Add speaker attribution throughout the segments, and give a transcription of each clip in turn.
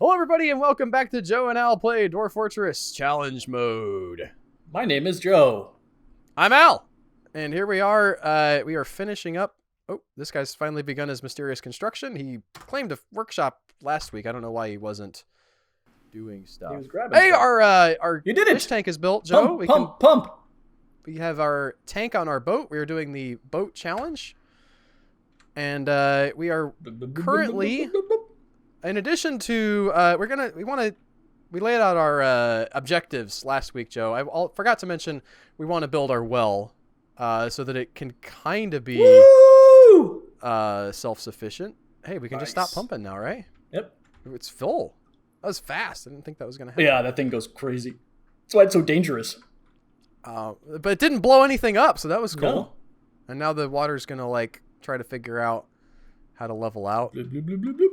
Speaker 1: Hello, everybody, and welcome back to Joe and Al Play Dwarf Fortress Challenge Mode.
Speaker 2: My name is Joe.
Speaker 1: I'm Al, and here we are. We are finishing up. Oh, this guy's finally begun his mysterious construction. He claimed a workshop last week. I don't know why he wasn't doing stuff.
Speaker 2: He was grabbing
Speaker 1: Hey,
Speaker 2: stuff.
Speaker 1: our
Speaker 2: You did
Speaker 1: fish
Speaker 2: it!
Speaker 1: tank is built, Joe.
Speaker 2: Pump!
Speaker 1: We have our tank on our boat. We are doing the boat challenge, and we are currently. In addition to, we laid out our objectives last week, Joe. I forgot to mention we want to build our well so that it can kind of be self-sufficient. Hey, we can just stop pumping now, right?
Speaker 2: Yep.
Speaker 1: It's full. That was fast. I didn't think that was going to happen.
Speaker 2: Yeah, that thing goes crazy. That's why it's so dangerous.
Speaker 1: But it didn't blow anything up, so that was cool.
Speaker 2: No.
Speaker 1: And now the water's going to, try to figure out how to level out.
Speaker 2: Bloop, bloop, bloop, bloop, bloop.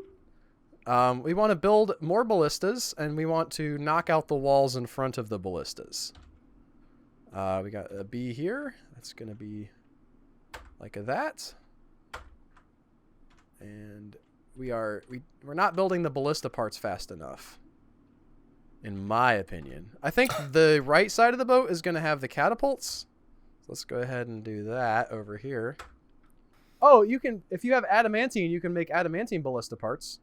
Speaker 1: We want to build more ballistas, and we want to knock out the walls in front of the ballistas. We got a B here. That's going to be like that. And we're not building the ballista parts fast enough, in my opinion. I think the right side of the boat is going to have the catapults. So let's go ahead and do that over here. Oh, if you have adamantine, you can make adamantine ballista parts.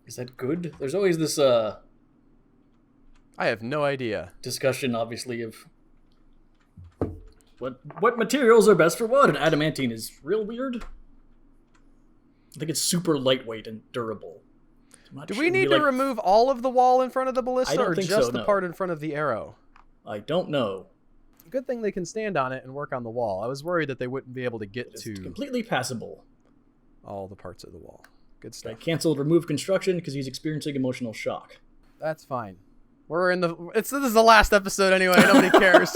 Speaker 2: Is that good? There's always this
Speaker 1: I have no idea.
Speaker 2: discussion, obviously, of what materials are best for what, and adamantine is real weird. I think it's super lightweight and durable.
Speaker 1: Do we need to remove all of the wall in front of the ballista,
Speaker 2: I don't
Speaker 1: or
Speaker 2: think
Speaker 1: just
Speaker 2: so,
Speaker 1: the
Speaker 2: no.
Speaker 1: part in front of the arrow?
Speaker 2: I don't know.
Speaker 1: Good thing they can stand on it and work on the wall. I was worried that they wouldn't be able to get
Speaker 2: It's
Speaker 1: to
Speaker 2: completely passable.
Speaker 1: all the parts of the wall. Good stuff.
Speaker 2: I canceled remove construction because he's experiencing emotional shock.
Speaker 1: That's fine. This is the last episode anyway. Nobody cares.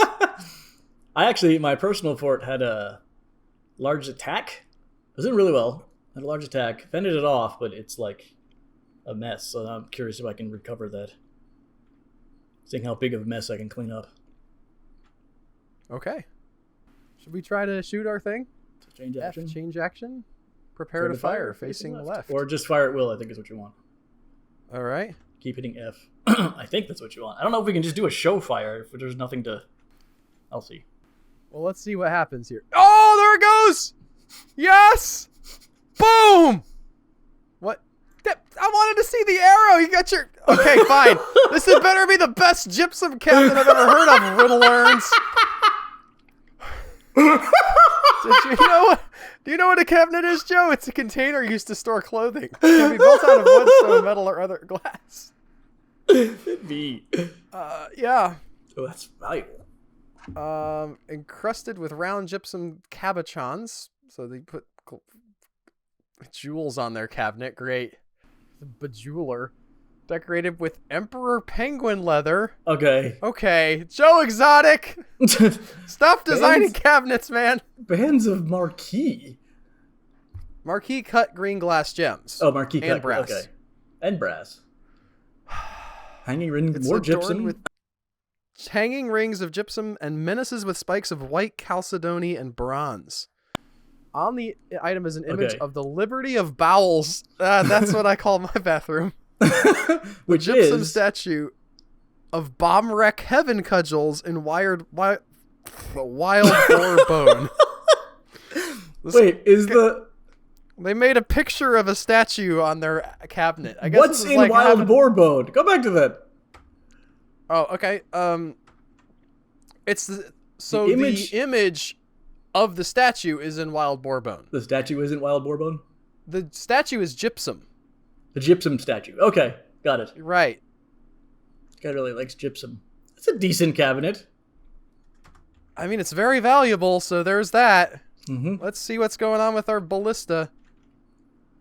Speaker 2: My personal fort had a large attack. It was doing really well. Had a large attack. Fended it off, but it's like a mess. So I'm curious if I can recover that. Seeing how big of a mess I can clean up.
Speaker 1: Okay. Should we try to shoot our thing?
Speaker 2: Change action.
Speaker 1: Change action. Prepare to fire facing left.
Speaker 2: Or just fire at will, I think is what you want.
Speaker 1: All right.
Speaker 2: Keep hitting F. I think that's what you want. I don't know if we can just do a show fire if there's nothing to... I'll see.
Speaker 1: Well, let's see what happens here. Oh, there it goes! Yes! Boom! What? I wanted to see the arrow. You got your... Okay, fine. This had better be the best gypsum cabinet I've ever heard of, Riddle-Learns. Do you know what a cabinet is, Joe? It's a container used to store clothing. It can be built out of wood, stone, metal, or other glass.
Speaker 2: It'd be...
Speaker 1: Yeah.
Speaker 2: Oh, that's valuable.
Speaker 1: Encrusted with round gypsum cabochons. So they put jewels on their cabinet. Great. The bejeweler. Decorated with emperor penguin leather. Okay. Joe Exotic! Stop designing cabinets, man!
Speaker 2: Bands of marquee.
Speaker 1: Marquee cut green glass gems.
Speaker 2: Oh, marquee cut.
Speaker 1: And brass.
Speaker 2: Okay. And brass. Hanging ring,
Speaker 1: It's
Speaker 2: more
Speaker 1: adorned
Speaker 2: gypsum.
Speaker 1: with hanging rings of gypsum and menaces with spikes of white chalcedony and bronze. On the item is an image of the Liberty of Bowels. That's what I call my bathroom.
Speaker 2: Which
Speaker 1: Gypsum
Speaker 2: is...
Speaker 1: statue of bomb wreck heaven cudgels in wild boar bone.
Speaker 2: Wait, is the...
Speaker 1: They made a picture of a statue on their cabinet. I guess
Speaker 2: What's
Speaker 1: this is
Speaker 2: in
Speaker 1: like
Speaker 2: wild boar bone? Go back to that.
Speaker 1: Oh, okay. It's
Speaker 2: The
Speaker 1: image of the statue is in wild boar bone.
Speaker 2: The statue isn't wild boar bone?
Speaker 1: The statue is gypsum.
Speaker 2: The gypsum statue. Okay, got it.
Speaker 1: Right.
Speaker 2: This guy really likes gypsum. It's a decent cabinet.
Speaker 1: I mean, it's very valuable, so there's that.
Speaker 2: Mm-hmm.
Speaker 1: Let's see what's going on with our ballista.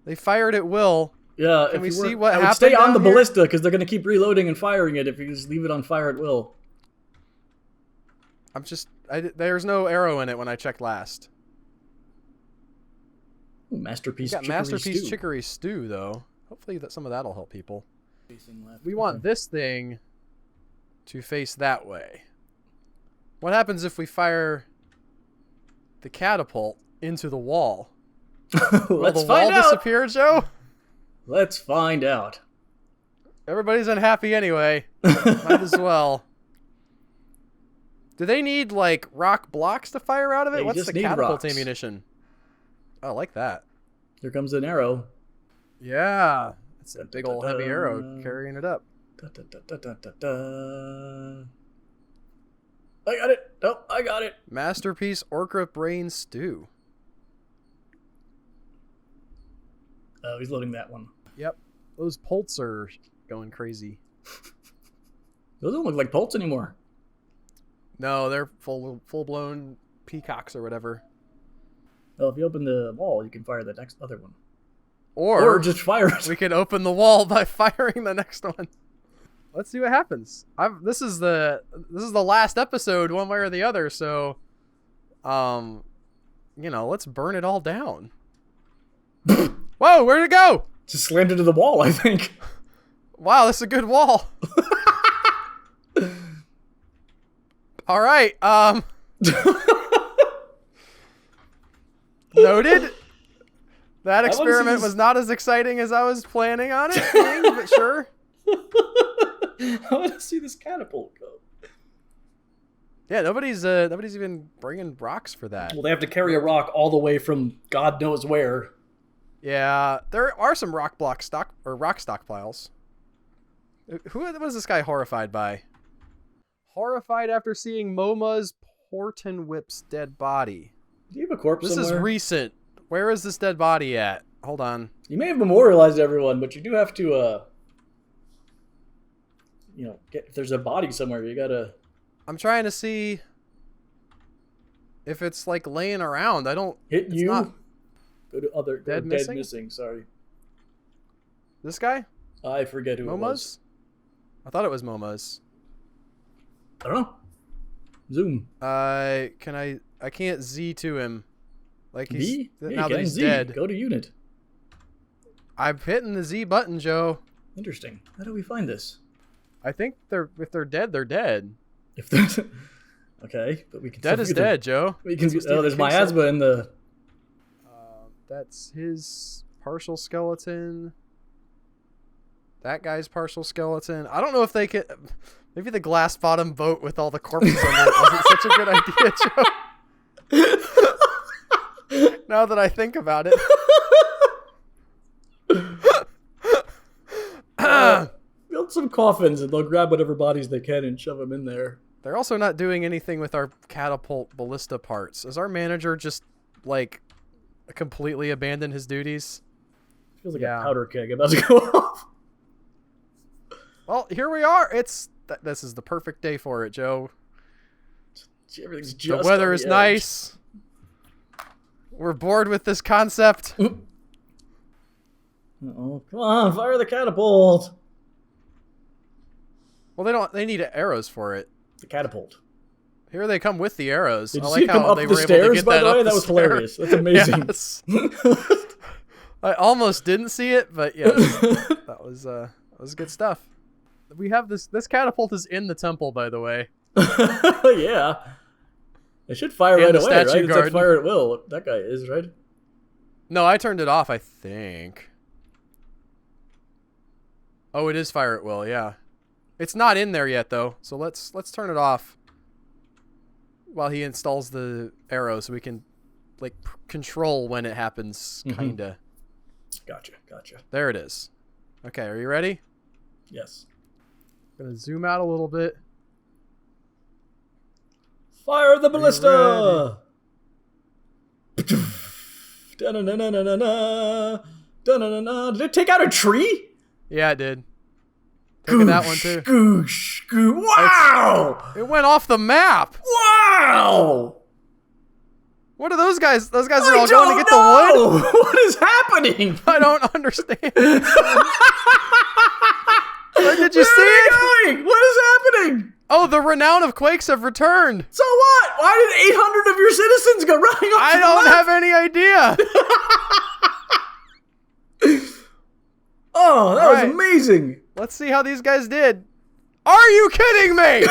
Speaker 1: They fired at will.
Speaker 2: Yeah,
Speaker 1: Can we see what
Speaker 2: I would
Speaker 1: happened
Speaker 2: stay on
Speaker 1: down
Speaker 2: the
Speaker 1: here?
Speaker 2: ballista because they're going to keep reloading and firing it if you just leave it on fire at will.
Speaker 1: There's no arrow in it when I checked last.
Speaker 2: Ooh, masterpiece
Speaker 1: Got
Speaker 2: chicory
Speaker 1: masterpiece
Speaker 2: stew.
Speaker 1: chicory stew, though. Hopefully some of that'll help people.
Speaker 2: Facing left.
Speaker 1: We want this thing to face that way. What happens if we fire the catapult into the wall? Will
Speaker 2: Let's
Speaker 1: the
Speaker 2: find
Speaker 1: wall
Speaker 2: out.
Speaker 1: disappear, Joe?
Speaker 2: Let's find out.
Speaker 1: Everybody's unhappy anyway. Might as well. Do they need, like, rock blocks to fire out of it?
Speaker 2: They
Speaker 1: What's
Speaker 2: just
Speaker 1: the
Speaker 2: need
Speaker 1: catapult
Speaker 2: rocks.
Speaker 1: ammunition? Oh, I like that.
Speaker 2: Here comes an arrow.
Speaker 1: Yeah. It's a big old heavy arrow carrying it up.
Speaker 2: Da, da, da, da, da, da, da. I got it. Nope, I got it.
Speaker 1: Masterpiece Orca Brain Stew.
Speaker 2: Oh, he's loading that one.
Speaker 1: Yep. Those Polts are going crazy.
Speaker 2: Those don't look like Polts anymore.
Speaker 1: No, they're full-blown peacocks or whatever.
Speaker 2: Well, if you open the wall, you can fire the next other one.
Speaker 1: Or
Speaker 2: just fire it.
Speaker 1: We can open the wall by firing the next one. Let's see what happens. This is the last episode, one way or the other. So, let's burn it all down. Whoa, where'd it go?
Speaker 2: Just slammed into the wall, I think.
Speaker 1: Wow, that's a good wall. All right. Noted. That experiment was not as exciting as I was planning on it being, but sure.
Speaker 2: I want to see this catapult go.
Speaker 1: Yeah, nobody's even bringing rocks for that.
Speaker 2: Well, they have to carry a rock all the way from God knows where.
Speaker 1: Yeah, there are some rock stockpiles. Who was this guy horrified by? Horrified after seeing Moma's Porton Whip's dead body.
Speaker 2: Do you have a corpse
Speaker 1: This
Speaker 2: somewhere?
Speaker 1: is recent. Where is this dead body at? Hold on.
Speaker 2: You may have memorialized everyone, but you do have to, if there's a body somewhere, you gotta...
Speaker 1: I'm trying to see if it's, like, laying around. I don't...
Speaker 2: Hit you?
Speaker 1: Not...
Speaker 2: Go to other...
Speaker 1: Dead missing?
Speaker 2: Sorry.
Speaker 1: This guy?
Speaker 2: I forget who
Speaker 1: Moma's?
Speaker 2: it was.
Speaker 1: I thought it was Moma's.
Speaker 2: I don't know. Zoom.
Speaker 1: I can't Z to him. Like he's... Now that he's
Speaker 2: Z.
Speaker 1: dead.
Speaker 2: Go to unit.
Speaker 1: I'm hitting the Z button, Joe.
Speaker 2: Interesting. How do we find this?
Speaker 1: I think if they're dead, they're dead.
Speaker 2: If there's... Okay, but we can...
Speaker 1: Dead is dead, Joe.
Speaker 2: We can... Oh, there's miasma in the...
Speaker 1: That's his partial skeleton. That guy's partial skeleton. I don't know if they could... Maybe the glass bottom boat with all the corpses on it wasn't such a good idea, Joe. Now that I think about it.
Speaker 2: Build some coffins and they'll grab whatever bodies they can and shove them in there.
Speaker 1: They're also not doing anything with our catapult ballista parts. Is our manager just, like, completely abandoned his duties?
Speaker 2: Feels like a powder keg about to go off.
Speaker 1: Well, here we are. This is the perfect day for it, Joe.
Speaker 2: Everything's just
Speaker 1: the weather is nice. We're bored with this concept.
Speaker 2: Uh-oh. Come on, fire the catapult.
Speaker 1: Well, they need arrows for it.
Speaker 2: The catapult.
Speaker 1: Here they come with the arrows.
Speaker 2: Did you
Speaker 1: I
Speaker 2: see
Speaker 1: like
Speaker 2: it come
Speaker 1: how
Speaker 2: up
Speaker 1: they
Speaker 2: the
Speaker 1: were able
Speaker 2: stairs,
Speaker 1: to get
Speaker 2: by
Speaker 1: that
Speaker 2: the way?
Speaker 1: up
Speaker 2: That was
Speaker 1: stair.
Speaker 2: hilarious. That's amazing.
Speaker 1: Yes. I almost didn't see it, but yes, that was good stuff. We have this catapult is in the temple, by the way.
Speaker 2: Yeah. It should fire
Speaker 1: And
Speaker 2: right
Speaker 1: the
Speaker 2: away,
Speaker 1: statue
Speaker 2: right? It
Speaker 1: garden.
Speaker 2: said fire at will. That guy is, right?
Speaker 1: No, I turned it off, I think. Oh, it is fire at will, yeah. It's not in there yet, though, so let's turn it off while he installs the arrow so we can, like, control when it happens, kinda.
Speaker 2: Gotcha.
Speaker 1: There it is. Okay, are you ready?
Speaker 2: Yes.
Speaker 1: Gonna zoom out a little bit.
Speaker 2: Fire the ballista! Da-na-na-na-na-na. Did it take out a tree?
Speaker 1: Yeah, it did. Taking that one too.
Speaker 2: Goosh. Wow!
Speaker 1: It went off the map.
Speaker 2: Wow!
Speaker 1: What are those guys? Those guys are all going to get the wood?
Speaker 2: What is happening?
Speaker 1: I don't understand. Where did you see it?
Speaker 2: What is happening?
Speaker 1: Oh, the renown of Quakes have returned.
Speaker 2: So what? Why did 800 of your citizens go running off?
Speaker 1: I don't have any idea.
Speaker 2: Oh, that was amazing.
Speaker 1: Let's see how these guys did. Are you kidding me?
Speaker 2: I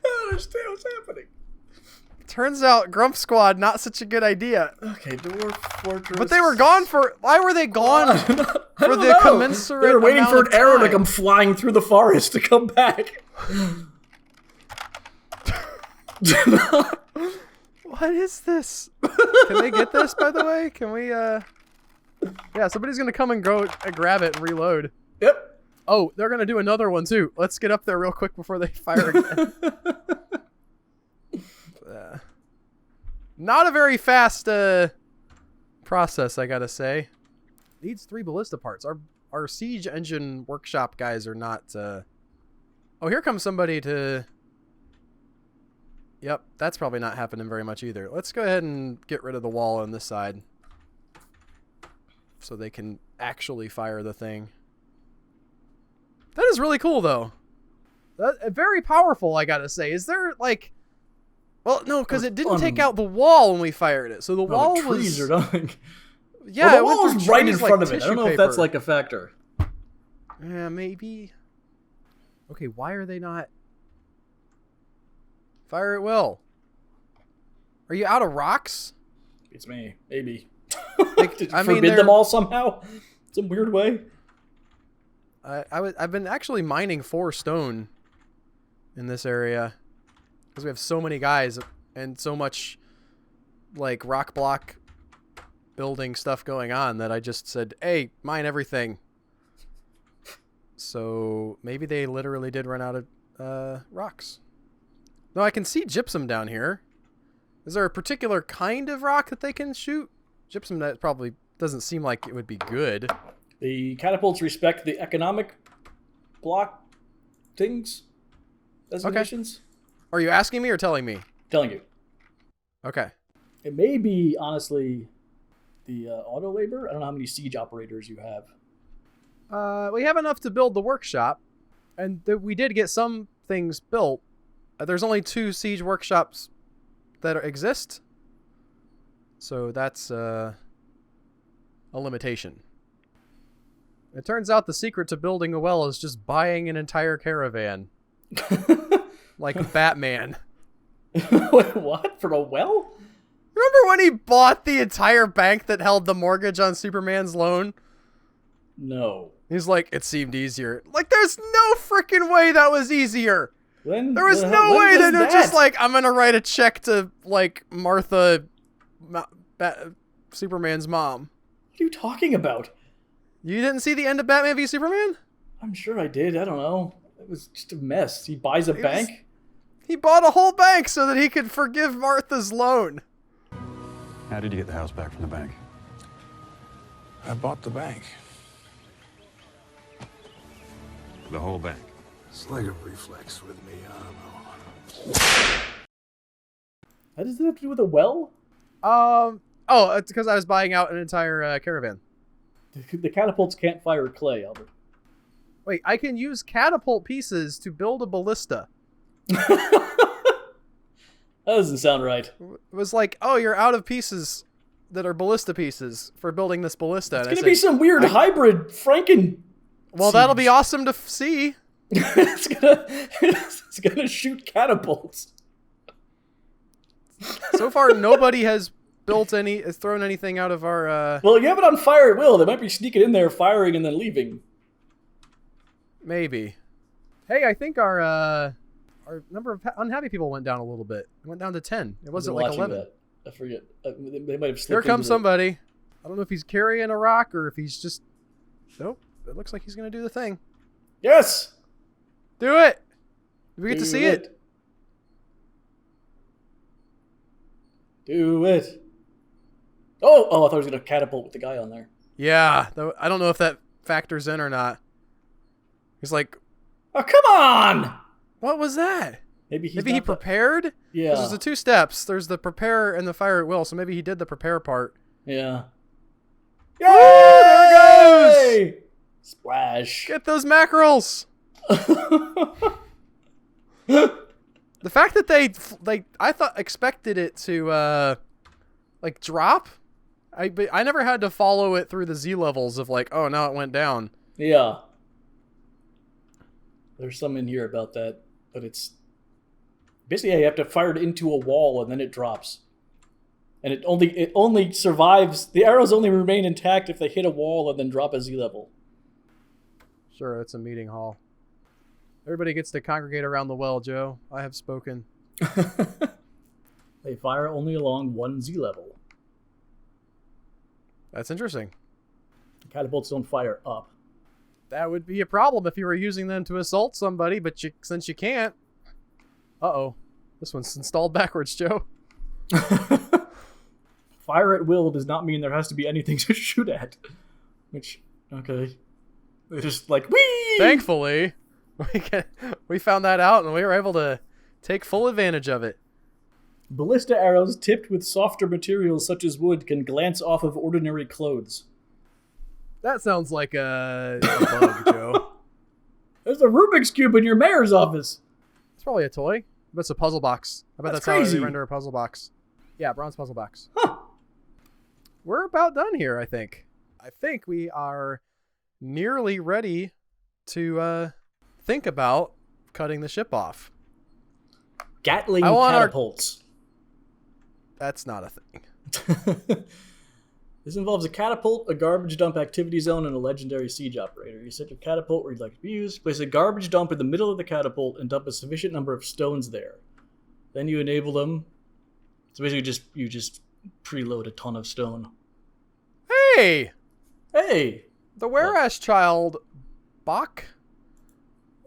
Speaker 2: don't understand what's happening.
Speaker 1: Turns out Grump Squad, not such a good idea.
Speaker 2: Okay, Dwarf Fortress.
Speaker 1: But they were gone for... Why were they gone for the
Speaker 2: know.
Speaker 1: commensurate
Speaker 2: They were waiting
Speaker 1: amount
Speaker 2: for an
Speaker 1: of
Speaker 2: arrow to
Speaker 1: time?
Speaker 2: come flying through the forest to come back.
Speaker 1: What is this? Can they get this, by the way? Can we, Yeah, somebody's gonna come and go grab it and reload.
Speaker 2: Yep.
Speaker 1: Oh, they're gonna do another one, too. Let's get up there real quick before they fire again. Not a very fast, process, I gotta say. Needs 3 ballista parts. Our siege engine workshop guys are not, Oh, here comes somebody to... Yep, that's probably not happening very much either. Let's go ahead and get rid of the wall on this side. So they can actually fire the thing. That is really cool, though. Very powerful, I gotta say. Is there, like... Well, no, because it didn't take out the wall when we fired it. So the wall
Speaker 2: the trees
Speaker 1: was...
Speaker 2: are dying.
Speaker 1: Yeah,
Speaker 2: well, the wall was right in front
Speaker 1: like
Speaker 2: of it. I don't know if that's like a factor.
Speaker 1: Yeah, maybe. Okay, why are they not... Fire it well. Are you out of rocks?
Speaker 2: It's me. Maybe.
Speaker 1: Like,
Speaker 2: Did you forbid them all somehow? Some weird way?
Speaker 1: I've been actually mining 4 stone in this area. Because we have so many guys and so much like rock block building stuff going on that I just said, hey, mine everything. So maybe they literally did run out of rocks. No, I can see gypsum down here. Is there a particular kind of rock that they can shoot? Gypsum that probably doesn't seem like it would be good.
Speaker 2: The catapults respect the economic block things, designations.
Speaker 1: Okay. Are you asking me or telling me?
Speaker 2: Telling you.
Speaker 1: Okay.
Speaker 2: It may be, honestly, the auto labor. I don't know how many siege operators you have.
Speaker 1: We have enough to build the workshop, and we did get some things built. There's only 2 siege workshops that exist, so that's a limitation. It turns out the secret to building a well is just buying an entire caravan. Like Batman.
Speaker 2: Wait, what? For a well?
Speaker 1: Remember when he bought the entire bank that held the mortgage on Superman's loan?
Speaker 2: No.
Speaker 1: He's like, it seemed easier. Like, there's no freaking way that was easier. There was no way that they're just like, I'm going to write a check to, like, Martha, Superman's mom.
Speaker 2: What are you talking about?
Speaker 1: You didn't see the end of Batman v Superman?
Speaker 2: I'm sure I did. I don't know. It was just a mess. He buys a bank.
Speaker 1: He bought a whole bank so that he could forgive Martha's loan.
Speaker 3: How did you get the house back from the bank?
Speaker 4: I bought the bank.
Speaker 3: The whole bank?
Speaker 4: It's like a reflex with me, I don't know.
Speaker 2: How does that have to do with a well?
Speaker 1: Oh, it's because I was buying out an entire caravan.
Speaker 2: The catapults can't fire clay, Albert.
Speaker 1: Wait, I can use catapult pieces to build a ballista.
Speaker 2: That doesn't sound right.
Speaker 1: It was like, oh, you're out of pieces that are ballista pieces for building this ballista.
Speaker 2: It's going to be some weird hybrid Franken.
Speaker 1: Well, that'll be awesome to see.
Speaker 2: It's gonna shoot catapults.
Speaker 1: So far, nobody has thrown anything out of our...
Speaker 2: Well, you have it on fire at will. They might be sneaking in there, firing, and then leaving.
Speaker 1: Maybe. Hey, I think our number of unhappy people went down a little bit. It went down to 10. It wasn't like 11.
Speaker 2: That. I forget. They might have slipped.
Speaker 1: Here comes somebody. I don't know if he's carrying a rock or if he's just... Nope. It looks like he's going to do the thing.
Speaker 2: Yes!
Speaker 1: Do it! Do we get to see it?
Speaker 2: Do it. Oh, I thought he was going to catapult with the guy on there.
Speaker 1: Yeah. I don't know if that factors in or not. He's like...
Speaker 2: Oh, come on!
Speaker 1: What was that?
Speaker 2: Maybe
Speaker 1: he prepared?
Speaker 2: Yeah.
Speaker 1: There's the 2 steps. There's the prepare and the fire at will, so maybe he did the prepare part.
Speaker 2: Yeah.
Speaker 1: Yay! There it goes!
Speaker 2: Splash.
Speaker 1: Get those mackerels! The fact that they expected it to like drop. I never had to follow it through the Z levels of like, oh, now it went down.
Speaker 2: Yeah. There's some in here about that, but it's Basically, yeah, you have to fire it into a wall and then it drops. And it only survives. The arrows only remain intact if they hit a wall and then drop at Z-level.
Speaker 1: Sure, it's a meeting hall. Everybody gets to congregate around the well, Joe. I have spoken.
Speaker 2: They fire only along 1 Z-level.
Speaker 1: That's interesting.
Speaker 2: The catapults don't fire up.
Speaker 1: That would be a problem if you were using them to assault somebody, but since you can't... Uh-oh. This one's installed backwards, Joe.
Speaker 2: Fire at will does not mean there has to be anything to shoot at. Which, okay. They're just like, whee!
Speaker 1: Thankfully, we found that out and we were able to take full advantage of it.
Speaker 2: Ballista arrows tipped with softer materials such as wood can glance off of ordinary clothes.
Speaker 1: That sounds like a bug, Joe.
Speaker 2: There's a Rubik's Cube in your mayor's office.
Speaker 1: It's probably a toy, but it's a puzzle box. I bet that's
Speaker 2: crazy.
Speaker 1: how they render a puzzle box. Yeah, bronze puzzle box.
Speaker 2: Huh.
Speaker 1: We're about done here, I think. I think we are nearly ready to think about cutting the ship off.
Speaker 2: Gatling
Speaker 1: I want
Speaker 2: catapults.
Speaker 1: That's not a thing.
Speaker 2: This involves a catapult, a garbage dump activity zone, and a legendary siege operator. You set your catapult where you'd like to be used, place a garbage dump in the middle of the catapult, and dump a sufficient number of stones there. Then you enable them. So basically you just preload a ton of stone.
Speaker 1: Hey!
Speaker 2: Hey!
Speaker 1: The Whereas child, Bach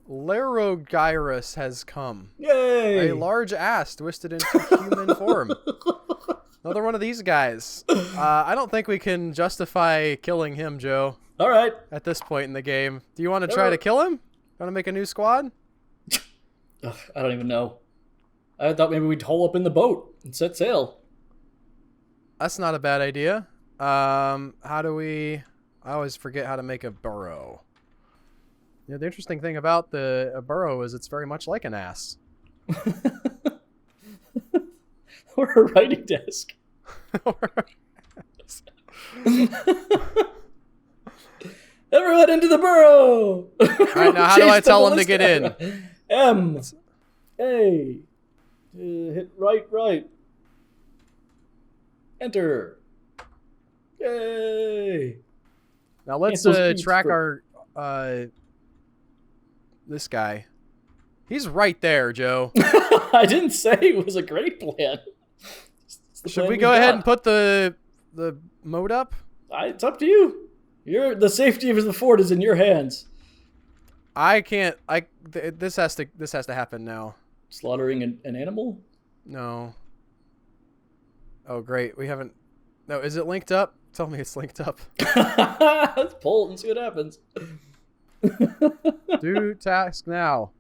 Speaker 1: Larogyrus, has come.
Speaker 2: Yay!
Speaker 1: A large ass twisted into human form. Another one of these guys. I don't think we can justify killing him, Joe.
Speaker 2: All right.
Speaker 1: At this point in the game. Do you want to try to kill him? Want to make a new squad?
Speaker 2: Ugh, I don't even know. I thought maybe we'd hole up in the boat and set sail.
Speaker 1: That's not a bad idea. How do we... I always forget how to make a burrow. Yeah, the interesting thing about a burrow is it's very much like an ass.
Speaker 2: Or a writing desk. Everyone into the burrow!
Speaker 1: Alright, now how do I tell him to get in?
Speaker 2: M. A. Hit right. Enter. Yay!
Speaker 1: Now let's track our this guy. He's right there, Joe.
Speaker 2: I didn't say it was a great plan.
Speaker 1: Should we go ahead and put the mode up?
Speaker 2: It's up to you. The safety of the fort is in your hands.
Speaker 1: I can't. This has to happen now.
Speaker 2: Slaughtering an animal?
Speaker 1: No. Oh great, we haven't. No, is it linked up? Tell me it's linked up.
Speaker 2: Let's pull it and see what happens.
Speaker 1: Do task now.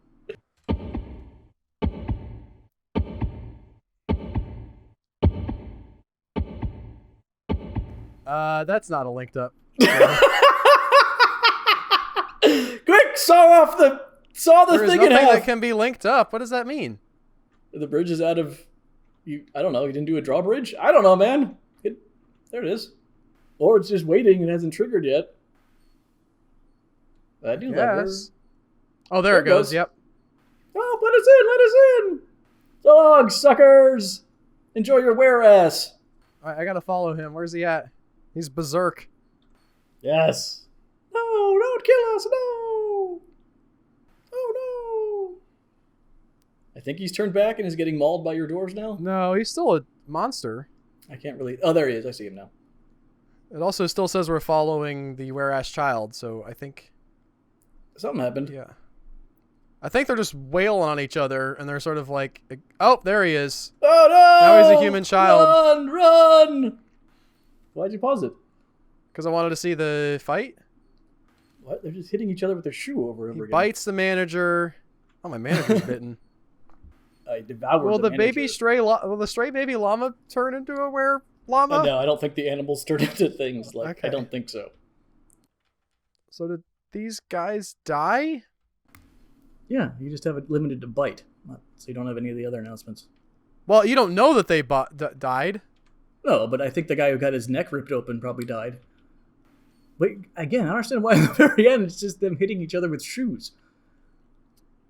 Speaker 1: That's not a linked up.
Speaker 2: Quick, saw the
Speaker 1: There's
Speaker 2: thing in
Speaker 1: nothing
Speaker 2: half.
Speaker 1: that can be linked up. What does that mean?
Speaker 2: The bridge is out of. I don't know. You didn't do a drawbridge? I don't know, man. There it is. Or it's just waiting and hasn't triggered yet. I do
Speaker 1: Yes. Oh, there it goes. Yep.
Speaker 2: Oh, let us in. So long, suckers. Enjoy your wear-ass.
Speaker 1: I gotta follow him. Where's he at? He's berserk.
Speaker 2: Yes. No, don't kill us. No. Oh, no. I think he's turned back and is getting mauled by your dwarves now.
Speaker 1: No, he's still a monster.
Speaker 2: I can't really... Oh, there he is. I see him now.
Speaker 1: It also still says we're following the Whereas child, so I think...
Speaker 2: Something happened.
Speaker 1: Yeah. I think they're just wailing on each other, and they're sort of like... Oh, there he is.
Speaker 2: Oh, no!
Speaker 1: Now he's a human child.
Speaker 2: Run! Why'd you pause it?
Speaker 1: Because I wanted to see the fight.
Speaker 2: What? They're just hitting each other with their shoe over and over
Speaker 1: He
Speaker 2: again.
Speaker 1: bites the manager. Oh, my manager's bitten.
Speaker 2: I devoured
Speaker 1: Will the
Speaker 2: manager.
Speaker 1: will the stray baby llama turn into a were llama?
Speaker 2: No, I don't think the animals turn into things.
Speaker 1: Okay.
Speaker 2: I don't think so.
Speaker 1: So did these guys die?
Speaker 2: Yeah, you just have it limited to bite, so you don't have any of the other announcements.
Speaker 1: Well, you don't know that they died.
Speaker 2: No, but I think the guy who got his neck ripped open probably died. But again, I don't understand why at the very end it's just them hitting each other with shoes.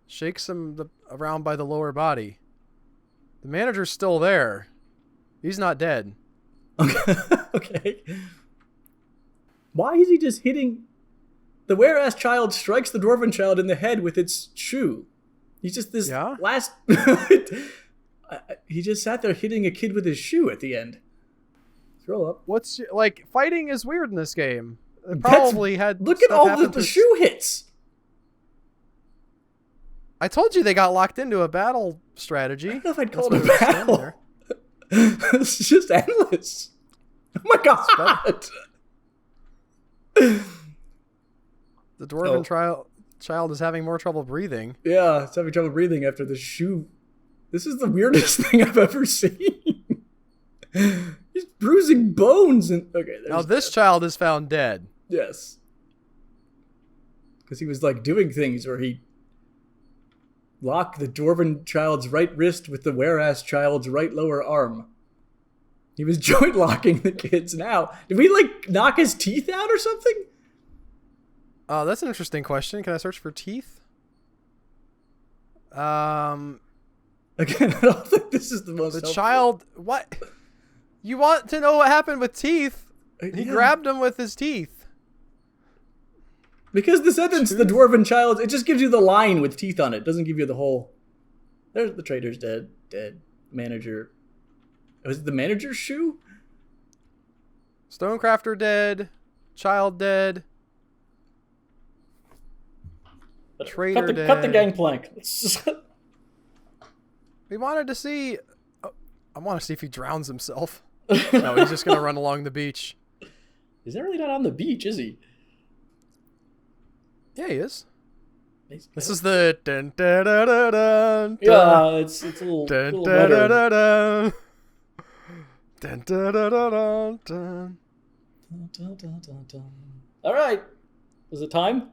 Speaker 1: Shakes him around by the lower body. The manager's still there. He's not dead.
Speaker 2: Okay. Why is he just hitting... The were-ass child strikes the dwarven child in the head with its shoe. He's just this last... He just sat there hitting a kid with his shoe at the end. Throw up.
Speaker 1: Fighting is weird in this game. It probably had...
Speaker 2: Look at all the shoe hits.
Speaker 1: I told you they got locked into a battle strategy.
Speaker 2: I don't know if I'd call it a battle. It's just endless. Oh my god.
Speaker 1: The dwarven child is having more trouble breathing.
Speaker 2: Yeah, it's having trouble breathing after the shoe. This is the weirdest thing I've ever seen. He's bruising bones.
Speaker 1: Now this child is found dead.
Speaker 2: Yes. Because he was like doing things where he locked the dwarven child's right wrist with the were-ass child's right lower arm. He was joint locking the kids now. Did we like knock his teeth out or something?
Speaker 1: Oh, that's an interesting question. Can I search for teeth?
Speaker 2: Again, I don't think this is the most helpful.
Speaker 1: Child... What? You want to know what happened with teeth? He grabbed him with his teeth.
Speaker 2: Because the sentence, the dwarven child, it just gives you the line with teeth on it. It doesn't give you the whole... There's the trader's dead. Manager... Was it the manager's shoe?
Speaker 1: Stonecrafter dead. Child dead. Trader dead.
Speaker 2: Cut the gangplank.
Speaker 1: We wanted to see... I want to see if he drowns himself. No, he's just going to run along the beach.
Speaker 2: He's not really not on the beach, is he?
Speaker 1: Yeah, he is. This is the... Dun, dun, dun, dun, dun,
Speaker 2: yeah, it's a little,
Speaker 1: dun,
Speaker 2: little
Speaker 1: dun,
Speaker 2: better.
Speaker 1: dun, dun, dun, dun, dun, dun, dun.
Speaker 2: All right. Was it time?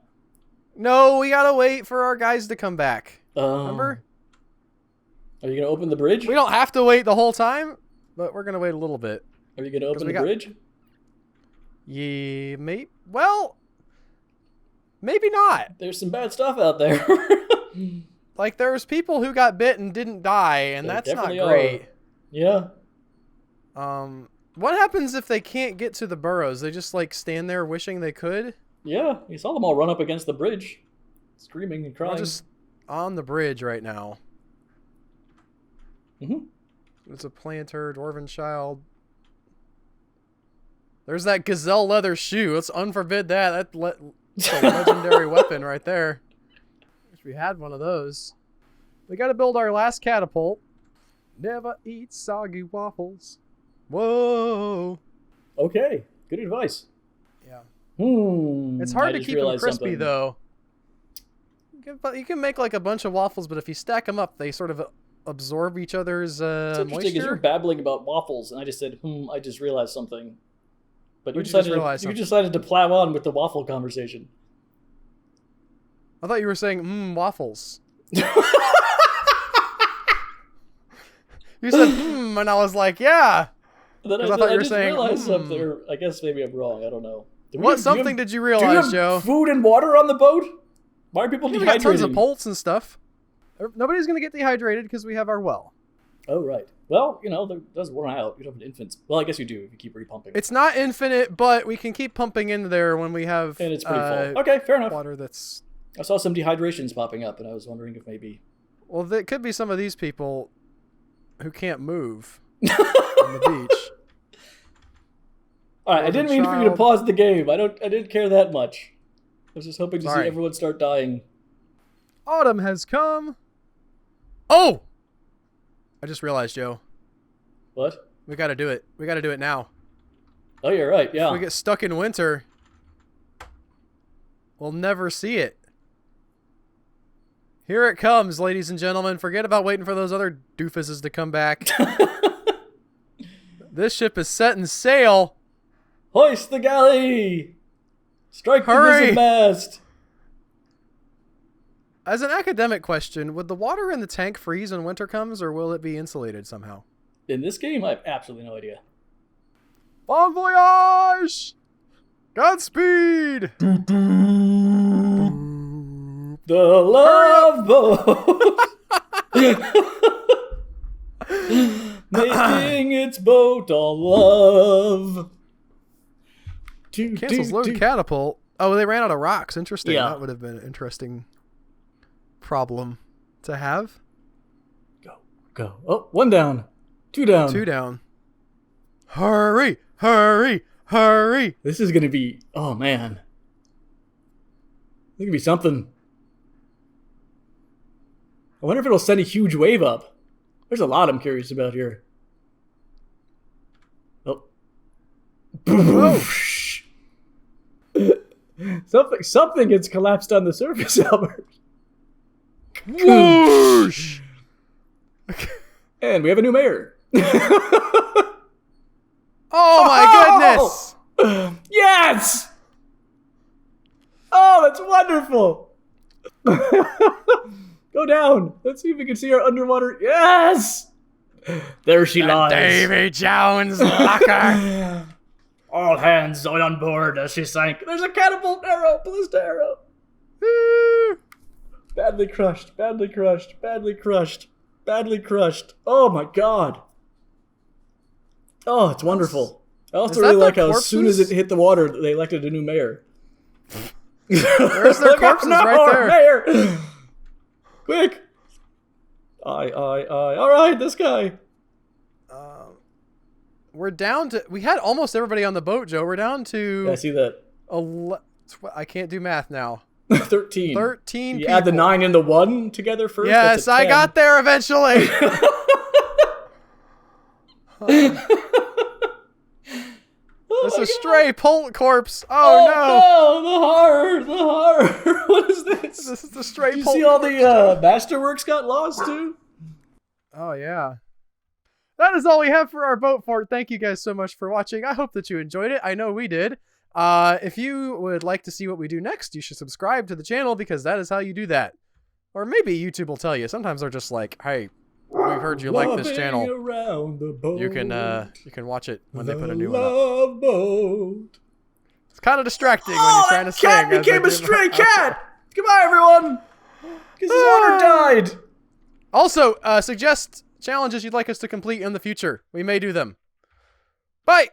Speaker 1: No, we got to wait for our guys to come back. Remember?
Speaker 2: Are you going to open the bridge?
Speaker 1: We don't have to wait the whole time, but we're going to wait a little bit.
Speaker 2: Are you going to open the bridge?
Speaker 1: Yeah, well, maybe not.
Speaker 2: There's some bad stuff out there.
Speaker 1: Like, there's people who got bit and didn't die, and that's not great.
Speaker 2: Yeah.
Speaker 1: What happens if they can't get to the burrows? They just, like, stand there wishing they could?
Speaker 2: Yeah, you saw them all run up against the bridge, screaming and crying.
Speaker 1: We're just on the bridge right now. It's a planter, dwarven child. There's that gazelle leather shoe. Let's unforbid that. That's a legendary weapon right there. Wish we had one of those. We got to build our last catapult. Never eat soggy waffles. Whoa.
Speaker 2: Okay, good advice.
Speaker 1: Yeah.
Speaker 2: It's
Speaker 1: hard to keep them crispy, though. You can make like a bunch of waffles, but if you stack them up, they sort of absorb each other's
Speaker 2: What's interesting is you're babbling about waffles, and I just said, I just realized something. But you decided to plow on with the waffle conversation.
Speaker 1: I thought you were saying, waffles. You said, and I was like, yeah.
Speaker 2: Then I thought you were saying, something, or I guess maybe I'm wrong. I don't know.
Speaker 1: Did you realize, Joe?
Speaker 2: Food and water on the boat? Why are people dehydrated?
Speaker 1: We got tons of polts and stuff. Nobody's going to get dehydrated because we have our well.
Speaker 2: Oh, right. Well, it does run out. You don't have infants. Well, I guess you do if you keep repumping.
Speaker 1: It's not infinite, but we can keep pumping in there when we have
Speaker 2: and it's pretty full. Okay, fair enough.
Speaker 1: Water that's...
Speaker 2: I saw some dehydrations popping up, and I was wondering if maybe...
Speaker 1: Well, it could be some of these people who can't move on the beach.
Speaker 2: All right, I didn't mean for you to pause the game. I didn't care that much. I was just hoping to see everyone start dying.
Speaker 1: Autumn has come. Oh! I just realized, Joe.
Speaker 2: What?
Speaker 1: We got to do it. We got to do it now.
Speaker 2: Oh, you're right. Yeah.
Speaker 1: If we get stuck in winter, we'll never see it. Here it comes, ladies and gentlemen. Forget about waiting for those other doofuses to come back. This ship is setting sail.
Speaker 2: Hoist the galley! Strike the mizzen mast!
Speaker 1: As an academic question, would the water in the tank freeze when winter comes, or will it be insulated somehow?
Speaker 2: In this game, I have absolutely no idea.
Speaker 1: Bon voyage! Godspeed!
Speaker 2: The love boat! Making its boat all love.
Speaker 1: Cancels load catapult. Oh, they ran out of rocks. Interesting.
Speaker 2: Yeah.
Speaker 1: That would have been an interesting problem to have.
Speaker 2: Go. Oh, 1 down. 2 down.
Speaker 1: 2 down. Hurry, hurry, hurry.
Speaker 2: This is going to be... Oh, man. This is going to be something. I wonder if it'll send a huge wave up. There's a lot I'm curious about here. Oh.
Speaker 1: Whoa.
Speaker 2: Something gets collapsed on the surface, Albert.
Speaker 1: Whoosh.
Speaker 2: And we have a new mayor.
Speaker 1: Oh my goodness!
Speaker 2: Yes! Oh, that's wonderful! Go down. Let's see if we can see our underwater. Yes! There she lies.
Speaker 1: Davy Jones locker.
Speaker 2: All hands on board as she sank. There's a catapult arrow, ballista arrow. Badly crushed, badly crushed, badly crushed, badly crushed. Oh my god. Oh, it's wonderful. I also really like how as soon as it hit the water, they elected a new mayor.
Speaker 1: There's their corpses right there.
Speaker 2: Mayor. Quick. Aye. All right, this guy.
Speaker 1: We're down to... We had almost everybody on the boat, Joe. We're down to...
Speaker 2: Yeah, I see that.
Speaker 1: I can't do math now.
Speaker 2: 13.
Speaker 1: 13
Speaker 2: You
Speaker 1: people.
Speaker 2: add the 9 and the 1 together first?
Speaker 1: Yes,
Speaker 2: That's a
Speaker 1: I
Speaker 2: 10.
Speaker 1: got there eventually. It's a stray pult corpse. Oh,
Speaker 2: no! The horror! What is this?
Speaker 1: This is the stray
Speaker 2: Did you
Speaker 1: pult
Speaker 2: see all
Speaker 1: corpse.
Speaker 2: the masterworks got lost too?
Speaker 1: Oh, yeah. That is all we have for our boat fort. Thank you guys so much for watching. I hope that you enjoyed it. I know we did. If you would like to see what we do next, you should subscribe to the channel because that is how you do that. Or maybe YouTube will tell you. Sometimes they're just like, hey, we've heard you like this channel. You can watch it when they put a new one up.
Speaker 2: Boat.
Speaker 1: It's kind of distracting when you're trying to sing.
Speaker 2: Cat became a stray cat! Goodbye, everyone! Because his owner died!
Speaker 1: Also, suggest challenges you'd like us to complete in the future. We may do them. Bye!